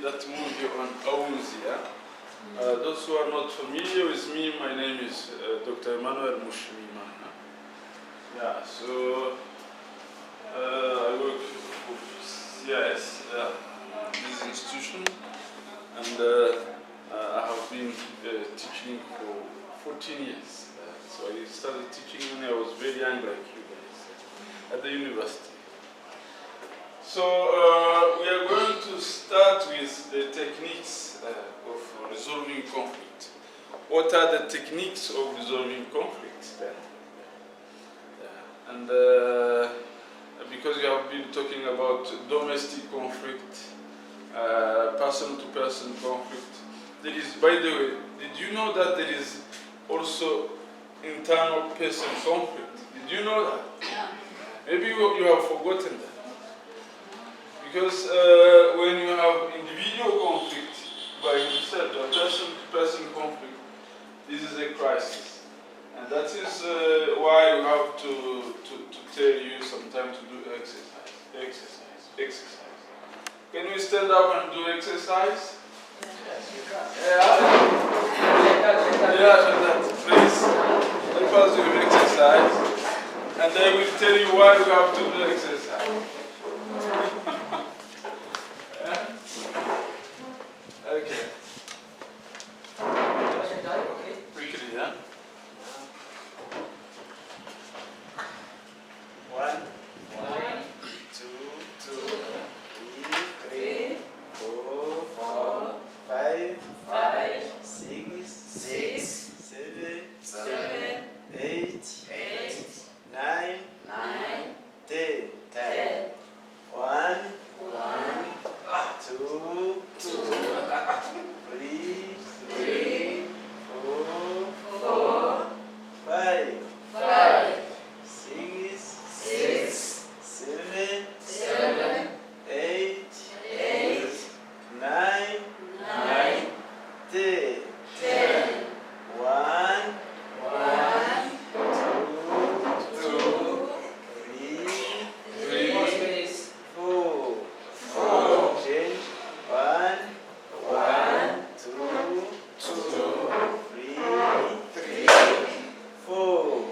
that movie on Aounzi. Those who are not familiar with me, my name is Dr. Emmanuel Mushimima. Yeah, so I work for CIS, this institution, and I have been teaching for 14 years. So I started teaching when I was very young, like you guys, at the university. So we are going to start with the techniques of resolving conflict. What are the techniques of resolving conflict then? And because we have been talking about domestic conflict, person-to-person conflict, there is, by the way, did you know that there is also internal person conflict? Did you know that? Yeah. Maybe you have forgotten that. Because when you have individual conflict by yourself, a person-to-person conflict, this is a crisis. And that is why you have to tell you sometimes to do exercise. Can we stand up and do exercise? Yes, you can. Yeah, please help us with exercise. And I will tell you why we have to do exercise. Okay. Quickly, yeah? 1, 2, 3, 4, 5, 6, 7, 8, 9, 10. 1, 2, 3, 4, 5, 6, 7, 8, 9, 10. 1, 2, 3, 4. Change. 1, 2, 3, 4.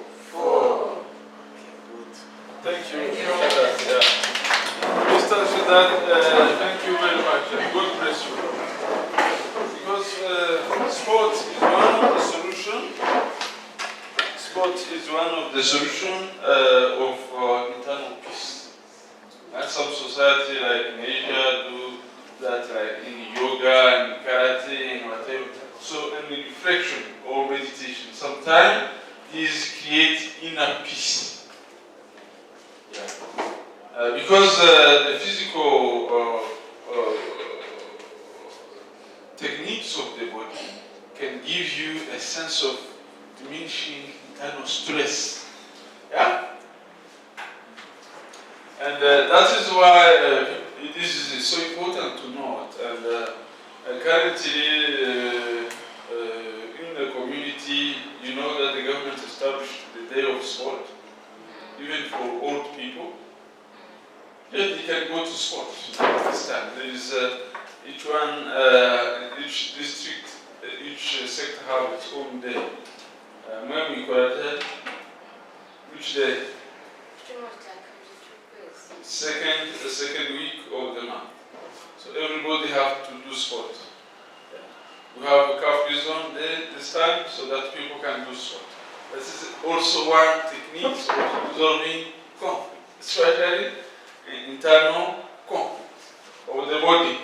Good. Thank you. Mr. Shaddad, thank you very much. God bless you. Because sport is one of the solution. Sport is one of the solution of internal peace. And some society like in Asia do that, like in yoga and karate and whatever. So in reflection or meditation, sometimes is create inner peace. Yeah. Because the physical techniques of the body can give you a sense of diminishing internal stress. Yeah? And that is why this is so important to note. And currently, in the community, you know that the government established the day of sport, even for old people. Yet they can go to sport this time. There is each district, each sector have its own day. When we quarter, which day? The second week of the month. So everybody have to do sport. We have a curfew zone there this time so that people can do sport. This is also one technique of resolving conflict, especially internal conflict of the body.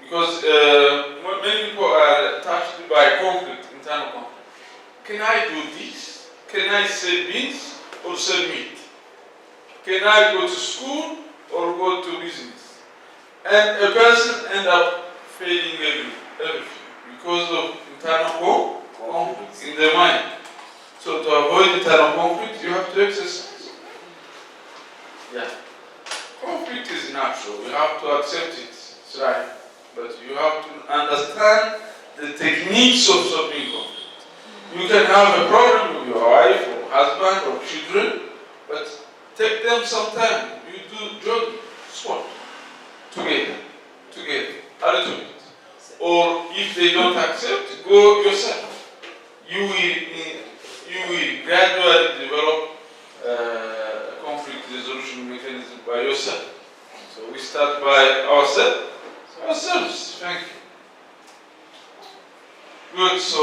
Because many people are touched by conflict, internal conflict. Can I do this? Can I sell beans or sell meat? Can I go to school or go to business? And a person ends up failing everything because of internal conflict in the mind. So to avoid internal conflict, you have to exercise. Yeah. Conflict is natural. You have to accept it. It's right. But you have to understand the techniques of solving conflict. You can have a problem with your wife or husband or children, but take them sometime. You do jogging, sport, together. a little bit. Or if they don't accept, go yourself. You will gradually develop a conflict resolution mechanism by yourself. So we start by ourselves. Thank you. Good. So.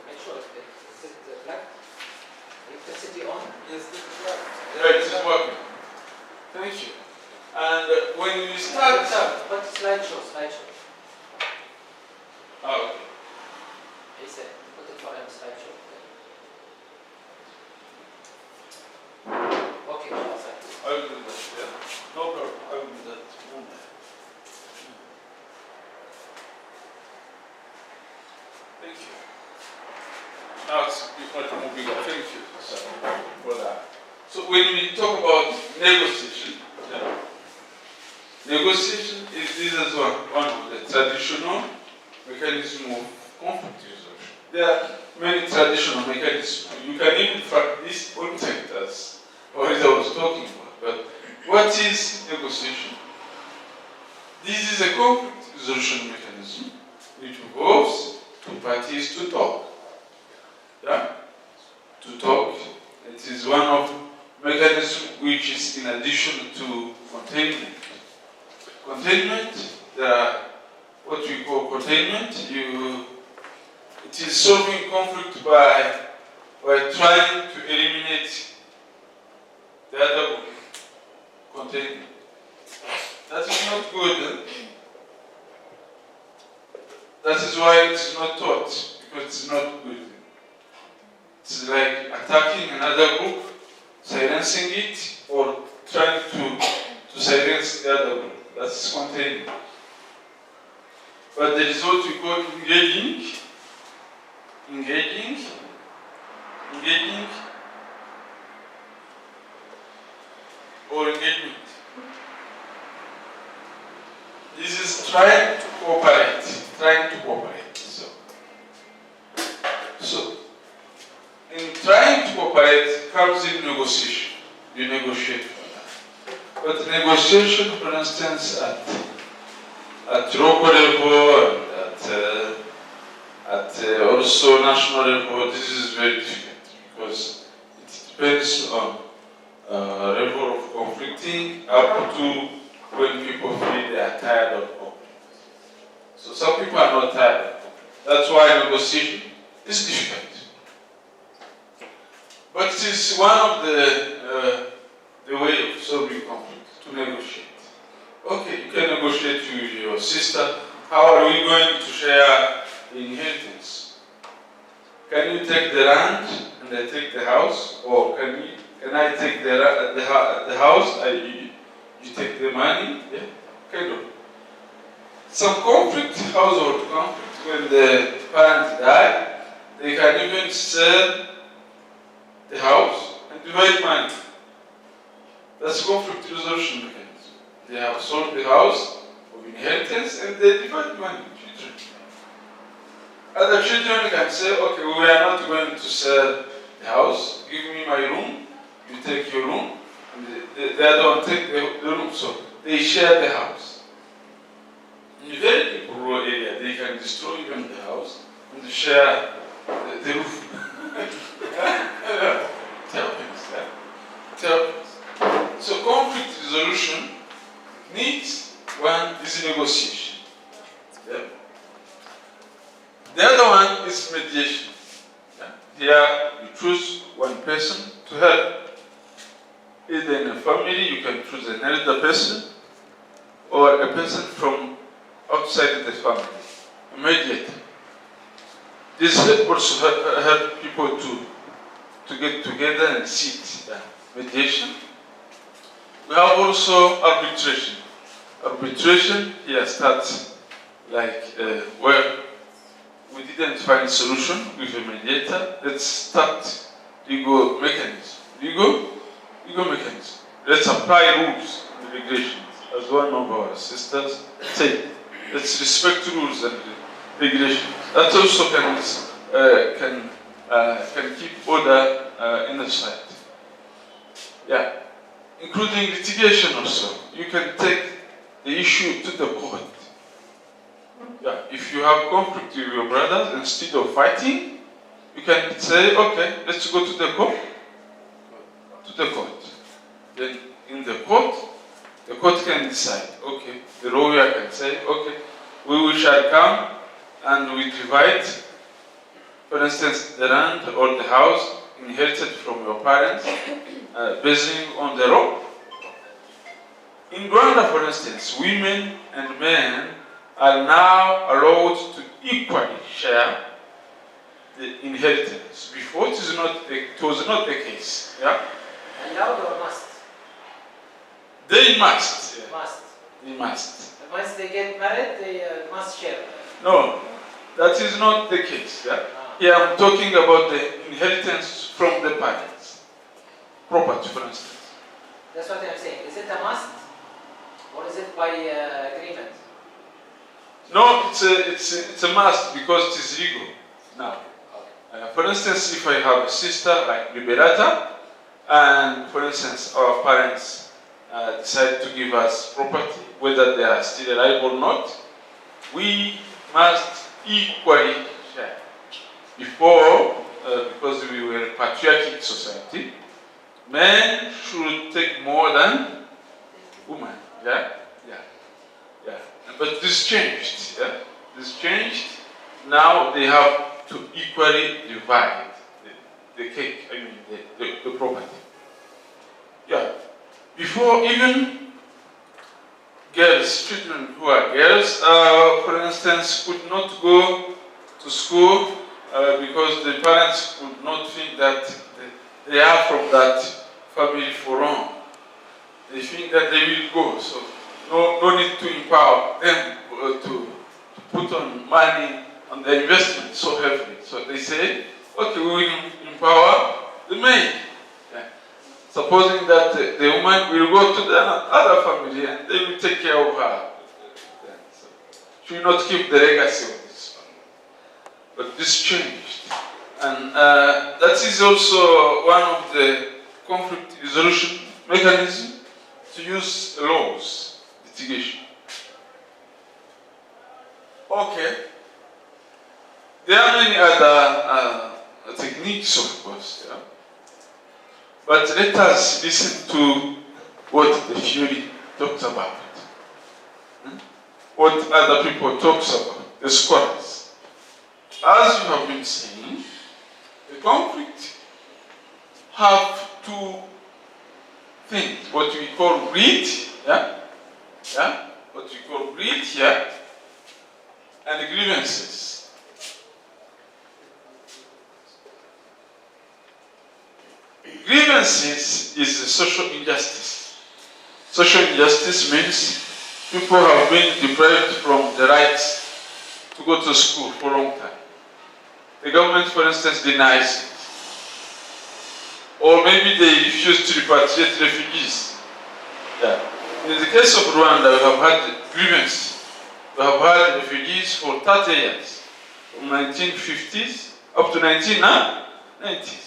Make sure is it black? Electricity on? Yes, this is right. Right, this is working. Thank you. And when you start. But slideshow. Oh, okay. He said, put it for him, slideshow. Okay, I will do that, yeah. No problem, I will do that. Thank you. Now it's much moving on. Thank you for that. So when we talk about negotiation, yeah, negotiation is one of the traditional mechanisms of conflict resolution. There are many traditional mechanisms. You can even practice contact as Orida was talking about. But what is negotiation? This is a conflict resolution mechanism which involves two parties to talk. Yeah? To talk. It is one of mechanisms which is in addition to containment. Containment, there are what we call containment. It is solving conflict by trying to eliminate the other containment. That is not good. That is why it is not taught, because it is not good. It's like attacking another group, silencing it, or trying to silence the other group. That's containment. But there is what we call engaging, or engagement. This is trying to cooperate. So in trying to cooperate comes in negotiation. You negotiate for that. But negotiation, for instance, at local level and at also national level, this is very difficult because it depends on level of conflicting up to when people feel they are tired of conflict. So some people are not tired of conflict. That's why negotiation is difficult. But it is one of the way of solving conflict, to negotiate. Okay, you can negotiate with your sister. How are we going to share the inheritance? Can you take the land and I take the house? Or can I take the house and you take the money? Yeah, kind of. Some conflict, household conflict, when the parents die, they can even sell the house and divide money. That's conflict resolution mechanism. They have sold the house of inheritance and they divide money. Children. Other children can say, okay, we are not going to sell the house. Give me my room. You take your room. And the other one take the room. So they share the house. In a very big rural area, they can destroy even the house and share the roof. So conflict resolution needs one is negotiation. Yeah. The other one is mediation. Yeah. Here you choose one person to help. Either in a family you can choose an elder person or a person from outside the family, a mediator. This also help people to get together and sit. Yeah. Mediation. We have also arbitration. Arbitration here starts like where we didn't find a solution with a mediator. Let's start legal mechanism. Legal mechanism. Let's apply rules and regulations. As one of our sisters said, let's respect rules and regulations. That also can keep order in the society. Yeah. including litigation also. You can take the issue to the court. Yeah, if you have conflict with your brothers, instead of fighting, you can say, okay, let's go to the court. To the court. Then in the court can decide, okay, the lawyer can say, okay, we shall come and we divide, for instance, the land or the house inherited from your parents, based on the law. In Rwanda, for instance, women and men are now allowed to equally share the inheritance. Before, it was not the case. Yeah? Allowed or must? They must. Yeah. Must. They must. Once they get married, they must share. No, that is not the case. Yeah? Here I'm talking about the inheritance from the parents. Property, for instance. That's what I'm saying. Is it a must? Or is it by agreement? No, it's a must because it is legal now. For instance, if I have a sister like Liberata, and for instance, our parents decide to give us property, whether they are still alive or not, we must equally share. Before, because we were a patriarchal society, men should take more than women. Yeah? Yeah. Yeah. But this changed. Yeah? This changed. Now they have to equally divide the cake, I mean the property. Yeah. Before, even girls, children who are girls, for instance, could not go to school because the parents could not think that they are from that family for long. They think that they will go, so no need to empower them to put on money on the investment so heavily. So they say, okay, we will empower the maid. Yeah. Supposing that the woman will go to the other family and they will take care of her. So she will not keep the legacy of this family. But this changed. And that is also one of the conflict resolution mechanisms, to use laws, litigation. Okay. There are many other techniques, of course. Yeah? But let us listen to what the theory talks about. What other people talk about, the scholars. As you have been saying, the conflict have two things, what we call greed, yeah? Yeah? What we call greed here, and grievances. Grievances is a social injustice. Social injustice means people have been deprived from the rights to go to school for a long time. The government, for instance, denies it. Or maybe they refuse to repatriate refugees. Yeah. In the case of Rwanda, we have had grievances. We have had refugees for 30 years, from 1950s up to 1990s.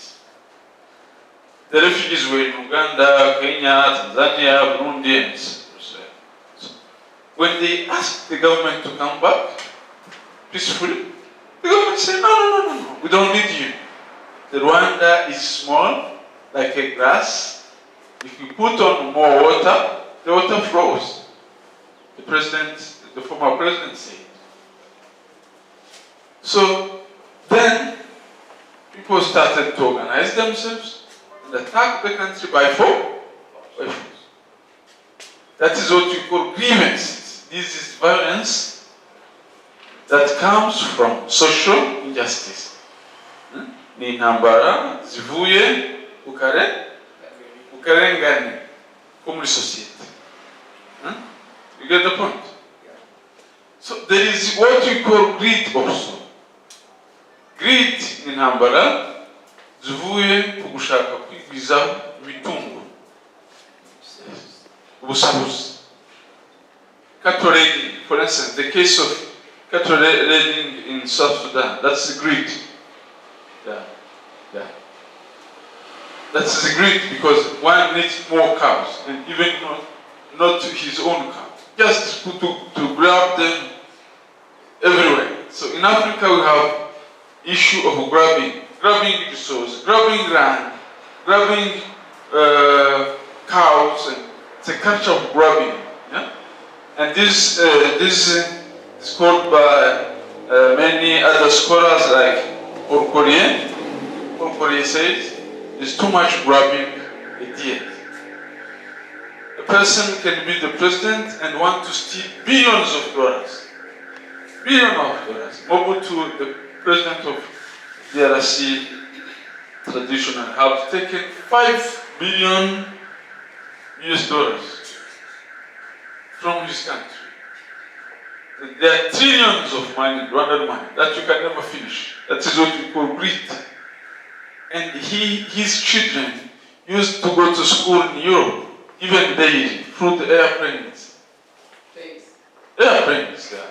The refugees were in Uganda, Kenya, Tanzania, Burundi, and so when they asked the government to come back peacefully, the government said, no, we don't need you. The Rwanda is small, like a grass. If you put on more water, the water flows. The former president said. So then people started to organize themselves and attack the country by force. That is what we call grievances. This is violence that comes from social injustice. Ni intambara zivuye ukarengane ko muri society. You get the point? So there is what we call greed also. Greed ni intambara zivuye ku gushaka kwigwizaho imitungo, ubusabuzi. Cattle raiding, for instance, the case of cattle raiding in South Sudan, that's greed. Yeah. That is great because one needs more cows, and even not his own cow, just to grab them everywhere. So in Africa we have issue of grabbing resources, grabbing land, grabbing cows, and it's a culture of grabbing. Yeah? And this is called by many other scholars like Orkorie. Orkorie says there's too much grabbing ideas. A person can be the president and want to steal billions of dollars. Billions of dollars. Mobutu, the president of DRC, traditional, have taken $5 billion US from his country. There are trillions of money, Rwandan money, that you can never finish. That is what we call greed. And his children used to go to school in Europe, even daily, through the airplanes. Airplanes, yeah.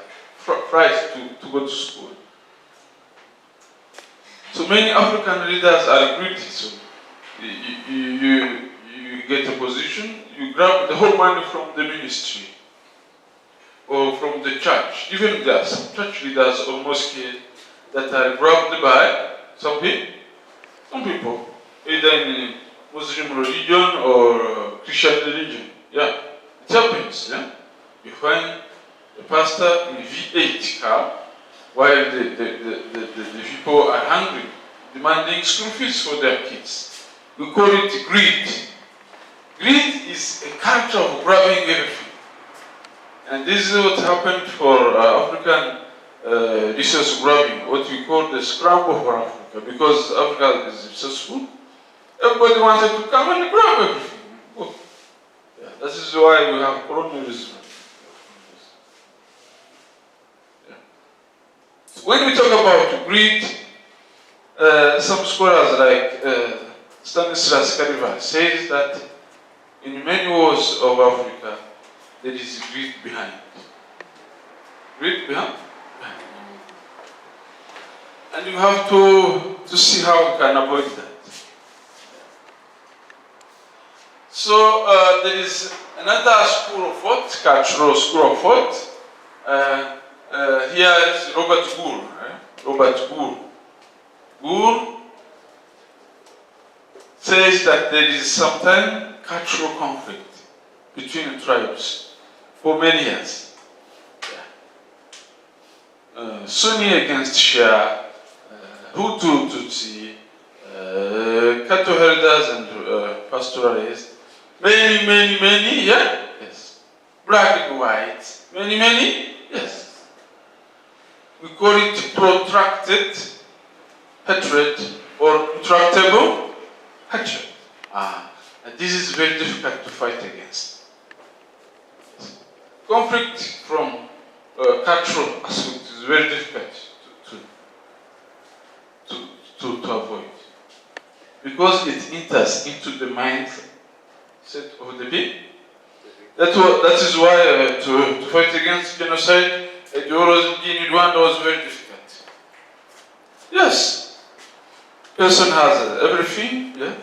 Flights to go to school. So many African leaders are greedy. So you get a position, you grab the whole money from the ministry or from the church. Even there are some church leaders or mosques that are grabbed by some people, either in Muslim religion or Christian religion. Yeah, it happens. Yeah, you find the pastor in V8 car while the people are hungry, demanding school fees for their kids. We call it greed. Greed is a culture of grabbing everything. And this is what happened for African resource grabbing, what we call the scramble for Africa. Because Africa is successful, everybody wanted to come and grab everything. Oh. Yeah, that is why we have colonialism. Yeah. When we talk about greed, some scholars like Stanislas Kariva says that in many wars of Africa, there is greed behind. Greed behind? And you have to see how we can avoid that. So there is another school of thought, cultural school of thought. Here is Robert Gould. Robert Gould. Gould says that there is sometimes cultural conflict between tribes for many years. Sunni against Shia, Hutu, Tutsi, cattle herders and pastoralists, many, yeah? Yes. Black and white, many, yes. We call it protracted hatred or intractable hatred. And this is very difficult to fight against. Conflict from cultural aspect is very difficult to avoid, because it enters into the mindset of the people. That is why to fight against genocide, ideology in Rwanda was very difficult. Yes, person has everything, yeah,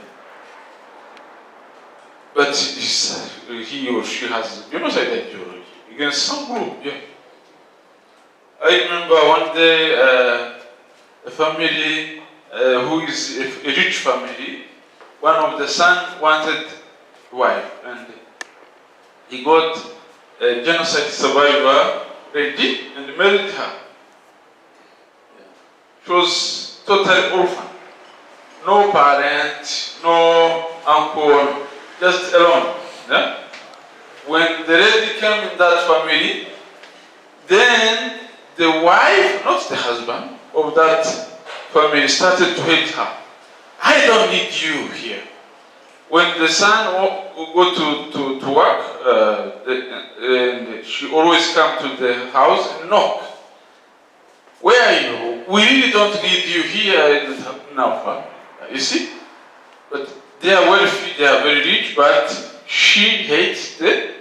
but he or she has genocide ideology against some group, yeah. I remember one day a family who is a rich family, one of the sons wanted a wife, and he got a genocide survivor ready and married her. She was totally orphan. No parent, no uncle, just alone. Yeah? When the lady came in that family, then the wife, not the husband, of that family started to hate her. I don't need you here. When the son would go to work, and she always come to the house and knock. Where are you? We really don't need you here now. You see? But they are wealthy, they are very rich, but she hates the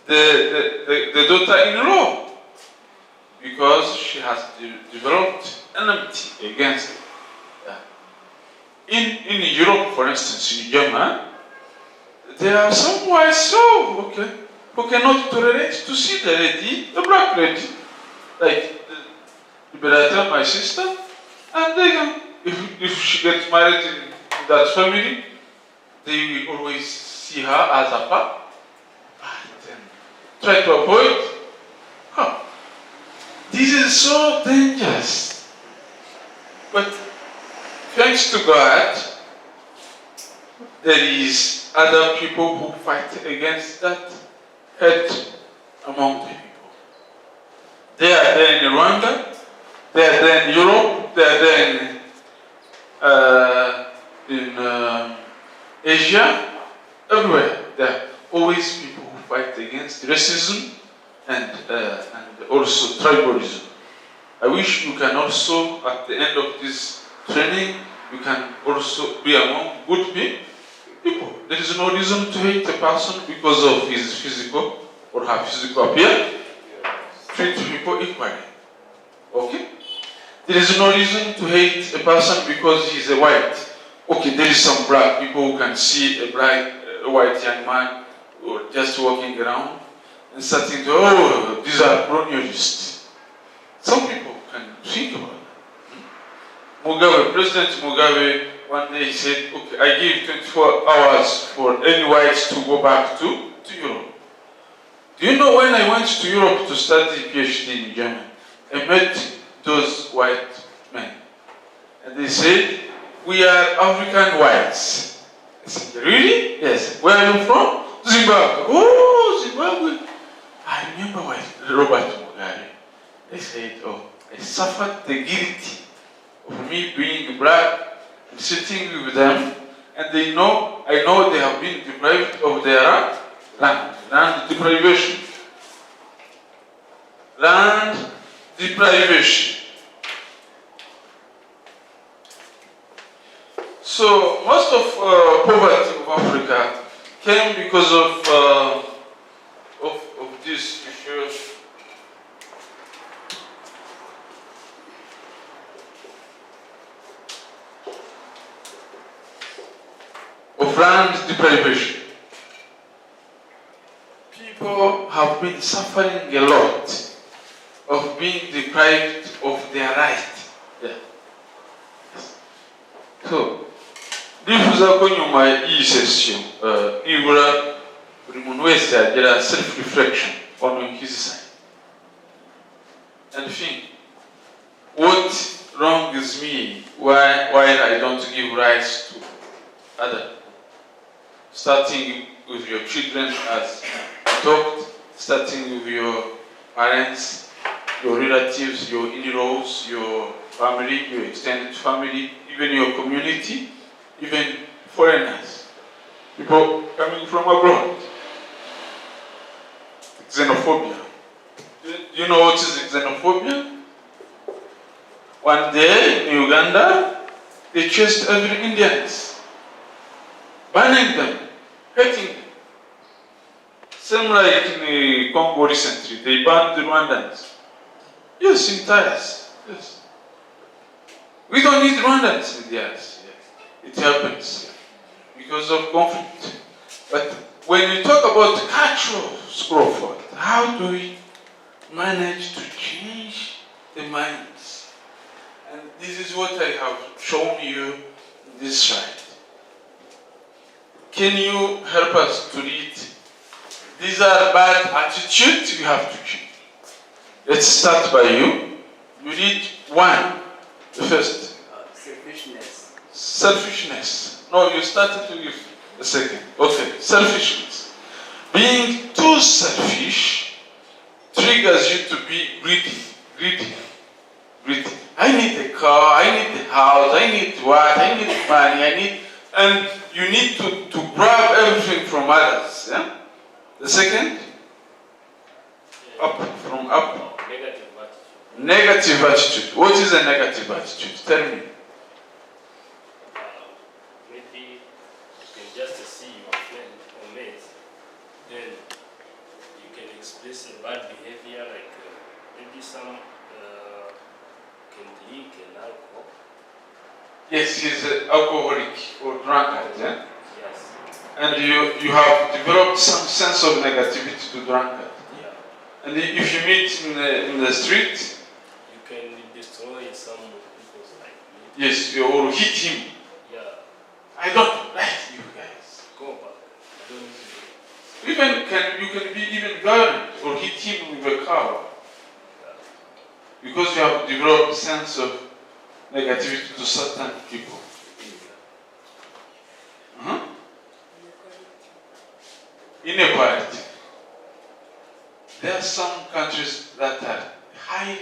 daughter-in-law because she has developed enmity against it. in Europe, for instance, in Germany, there are some whites who cannot tolerate to see the lady, the black lady, like the brother, my sister, and they can, if she gets married in that family, they will always see her as a part, and try to avoid her. This is so dangerous. But thanks to God, there is other people who fight against that hate among the people. They are there in Rwanda, they are there in Europe, they are there in Asia, everywhere. There are always people who fight against racism and also tribalism. I wish you can also, at the end of this training, you can also be among good people. There is no reason to hate a person because of his physical or her physical appearance. Treat people equally. Okay? There is no reason to hate a person because he is a white. Okay, there is some black people who can see a white young man or just walking around and starting to, oh, these are colonialists. Some people can think about it. Mugabe, President Mugabe, one day he said, okay, I give 24 hours for any whites to go back to Europe. Do you know when I went to Europe to study PhD in Germany, I met those white men. And they said, we are African whites. I said, really? Yes. Where are you from? Zimbabwe. Oh, Zimbabwe. I remember Robert Mugabe. They said, oh, I suffered the guilt of me being black and sitting with them, and I know they have been deprived of their land deprivation. Land deprivation. So most of poverty of Africa came because of this issue. Of land deprivation. People have been suffering a lot of being deprived of their right. Yeah. So, ndifuza ko nyuma y'iyi session nibura buri muntu wese yagira self-reflection on his side and think, what wrongs me why I don't give rights to others? Starting with your children, as I talked, starting with your parents, your relatives, your in-laws, your family, your extended family, even your community, even foreigners, people coming from abroad. Xenophobia. Do you know what is xenophobia? One day in Uganda, they chased every Indians, banning them, hating them. Same like in Congo recently, they banned the Rwandans. Yes, in Thais. Yes. We don't need Rwandans in theirs. It happens because of conflict. But when you talk about cultural growth, how do we manage to change the minds? And this is what I have shown you in this slide. Can you help us to read? These are bad attitudes you have to change. Let's start by you. You read one, the first. Selfishness. Selfishness. No, you started with the second. Okay, selfishness. Being too selfish triggers you to be greedy. I need a car, I need a house, I need what, I need money, and you need to grab everything from others. Yeah? The second? Up, from up. Negative attitude. Negative attitude. What is a negative attitude? Tell me. Maybe you can just see your friend or mate, then you can express a bad behavior, like maybe some can drink an alcohol, Yes, he's an alcoholic or drunkard, yeah? Yes. And you have developed some sense of negativity to drunkard. Yeah. And if you meet in the street, You can destroy some people's life. yes, you or hit him. Yeah. I don't like you guys. Go back. I don't need to do it. You can be even violent or hit him with a car because you have developed a sense of negativity to certain people. Inequality. There are some countries that are highly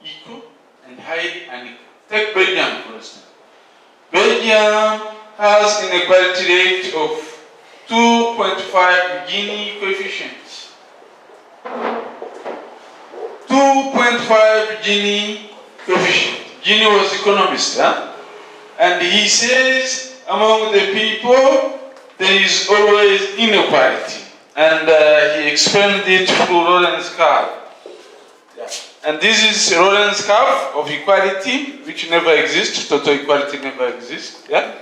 equal and highly unequal. Take Belgium, for instance. Belgium has inequality rate of 2.5 Gini coefficient. 2.5 Gini coefficient. Gini was economist, huh? And he says among the people there is always inequality. And he explained it through Lorentz curve. Yeah. And this is Lorentz curve of equality, which never exists. Total equality never exists. Yeah?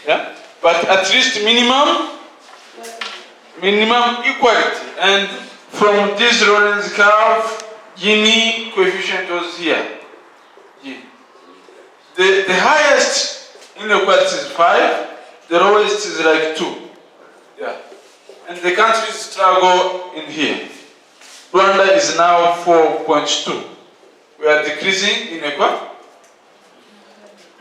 Yeah? But at least minimum equality. And from this Lorentz curve, Gini coefficient was here. Gini. The highest inequality is 5, the lowest is like 2. Yeah. And the countries struggle in here. Rwanda is now 4.2. We are decreasing inequality.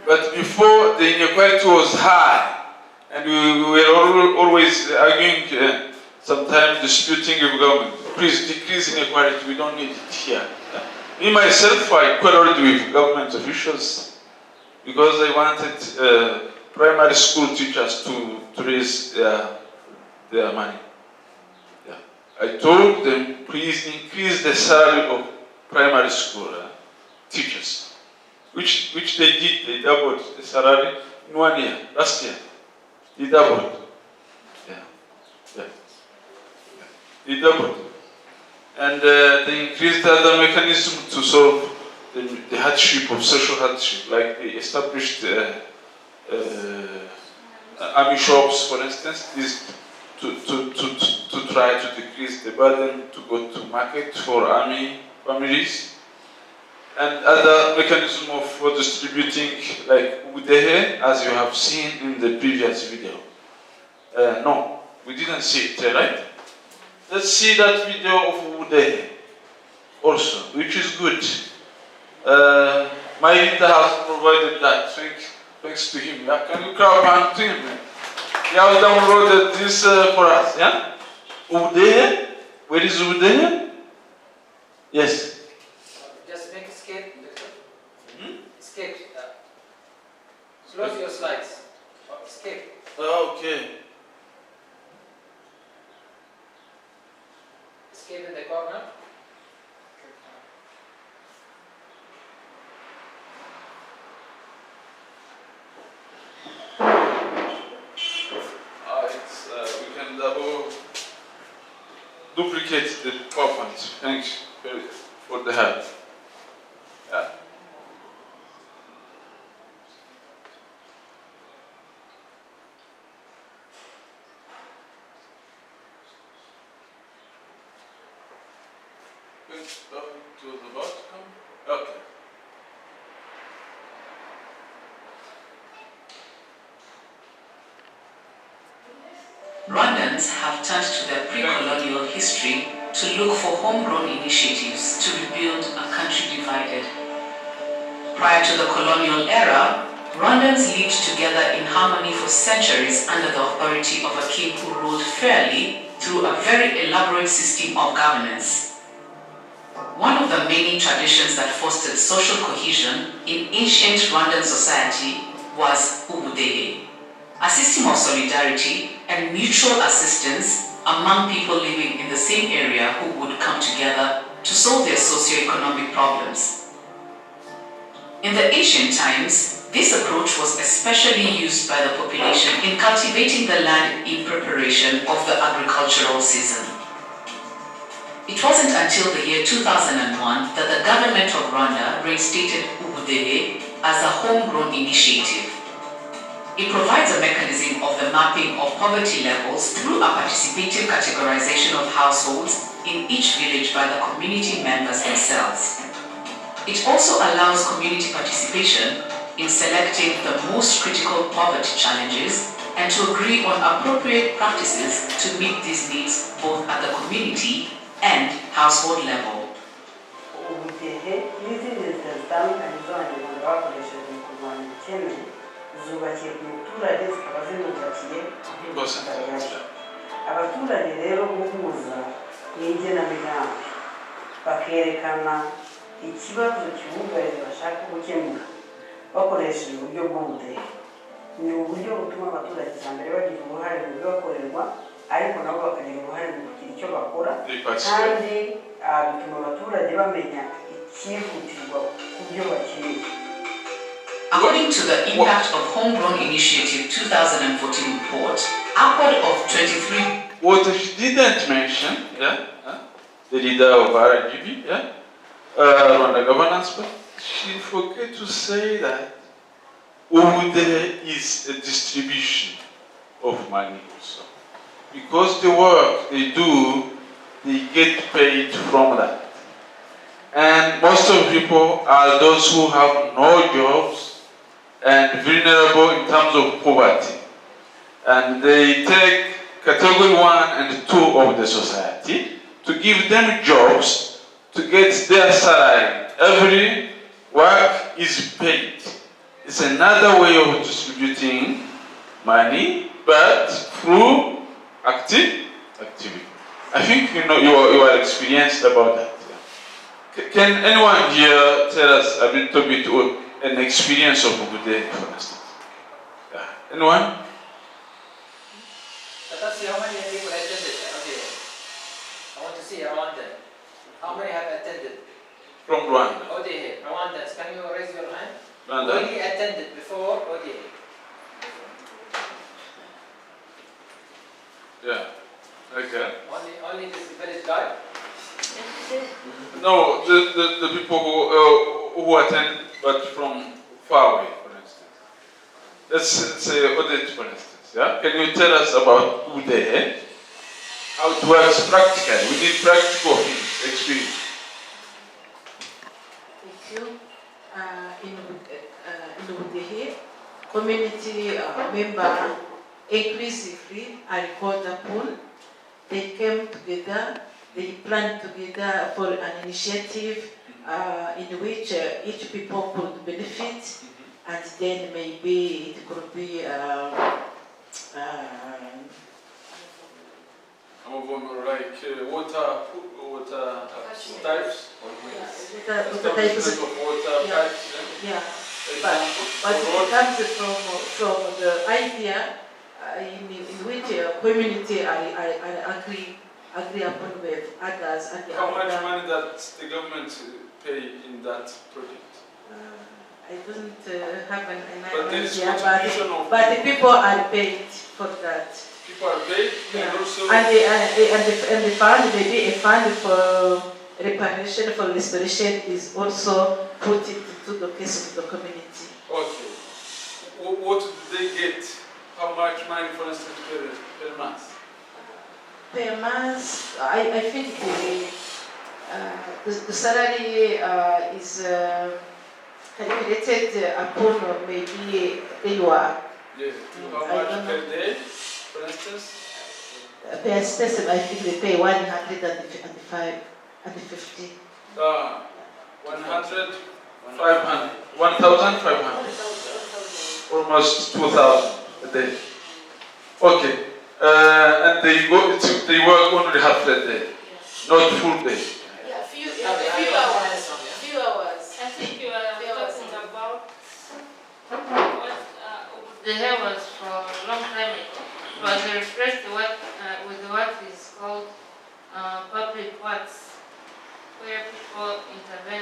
But before, the inequality was high. And we were always arguing, sometimes disputing with government. Please decrease inequality, we don't need it here. Me myself, I quarreled with government officials because they wanted primary school teachers to raise their money. Yeah. I told them, please increase the salary of primary school teachers, which they did. They doubled the salary in 1 year, last year. They doubled. Yeah. Yeah. They doubled. And they increased other mechanism to solve the hardship of social hardship, like they established army shops, for instance, is to try to decrease the burden to go to market for army families, and other mechanism of distributing, like Udehe, as you have seen in the previous video. No, we didn't see it, right? Let's see that video of Udehe also, which is good. My leader has provided that. Thanks to him. Yeah? Can you clap hand to him? He has downloaded this for us. Yeah? Udehe? Where is Udehe? Yes. Just make escape. Escape. Close your slides. Escape. Okay. Escape in the corner. We can double duplicate the PowerPoint. Thanks for the help. Yeah. To the bottom. Okay. Rwandans have turned to their pre-colonial history to look for homegrown initiatives to rebuild a country divided. Prior to the colonial era, Rwandans lived together in harmony for centuries under the authority of a king who ruled fairly through a very elaborate system of governance. One of the many traditions that fostered social cohesion in ancient Rwandan society was ubudehe, a system of solidarity and mutual assistance among people living in the same area who would come together to solve their socioeconomic problems. In the ancient times, this approach was especially used by the population in cultivating the land in preparation of the agricultural season. It wasn't until the year 2001 that the government of Rwanda reinstated ubudehe as a homegrown initiative. It provides a mechanism of the mapping of poverty levels through a participative categorization of households in each village by the community members themselves. It also allows community participation in selecting the most critical poverty challenges and to agree on appropriate practices to meet these needs both at the community and household level. ubudehe n'izindi nzira zitandukanye z'abanyarwanda bakoresheje mu kurwanya ubukene zubakiye ku muturage zikaba zinubakiye abaturage rero guhuza n'igenamigambi bakerekana ikibazo kibugarije bashaka gukemura bakoresheje uburyo bw'ubudehe ni uburyo butuma abaturage cya mbere bagira uruhare mu bibakorerwa ariko nabo bakagira uruhare mu kugira icyo bakora kandi bituma abaturage bamenya icyihutirwa ku byo bakeneye. According to the Impact of Homegrown Initiative 2014 report, upward of 23... What she didn't mention, the leader of RGB, Rwanda governance, but she forgot to say that Ubudehe is a distribution of money also. Because the work they do, they get paid from that. And most of the people are those who have no jobs and vulnerable in terms of poverty. And they take category 1 and 2 of the society to give them jobs to get their salary. Every work is paid. It's another way of distributing money, but through activity. I think you are experienced about that. Yeah. Can anyone here tell us a little bit of an experience of Ubudehe, for instance? Yeah. Anyone? Let us see how many people attended. Okay. I want to see Rwandan. How many have attended? From Rwanda. ODA, Rwandans, can you raise your hand? Rwanda. Only attended before ODA. Yeah. Okay. Only this village guy? No, the people who attend, but from far away, for instance. Let's say audit, for instance. Yeah. Can you tell us about Ubudehe? How it works practically? We need practical things, experience. Thank you. In Ubudehe, community member inclusively are called upon. They came together, they planned together for an initiative in which each people could benefit, and then maybe it could be like water types? water types of water yeah. pipes? Yeah, but it comes from the idea in which community agree upon with others and the How much other. money does the government pay in that project? I don't have an But there is idea, contribution of but the people are paid for that. people are paid, Yeah. and also And the fund, maybe a fund for reparation, for restoration is also put into the case of the community. okay. What do they get? How much money, for instance, per month? Per month, I think the salary is calculated upon maybe day work. Yeah. How I much don't per know. day, for instance? Per station, I think they pay 150. 100, 500, 1,500. Almost 2,000 a day. Okay. And they work only half a day, not full day. Yeah, few hours. Few hours. I think you are talking about what the hair was for a long time ago. It was replaced with what is called public works, where people intervene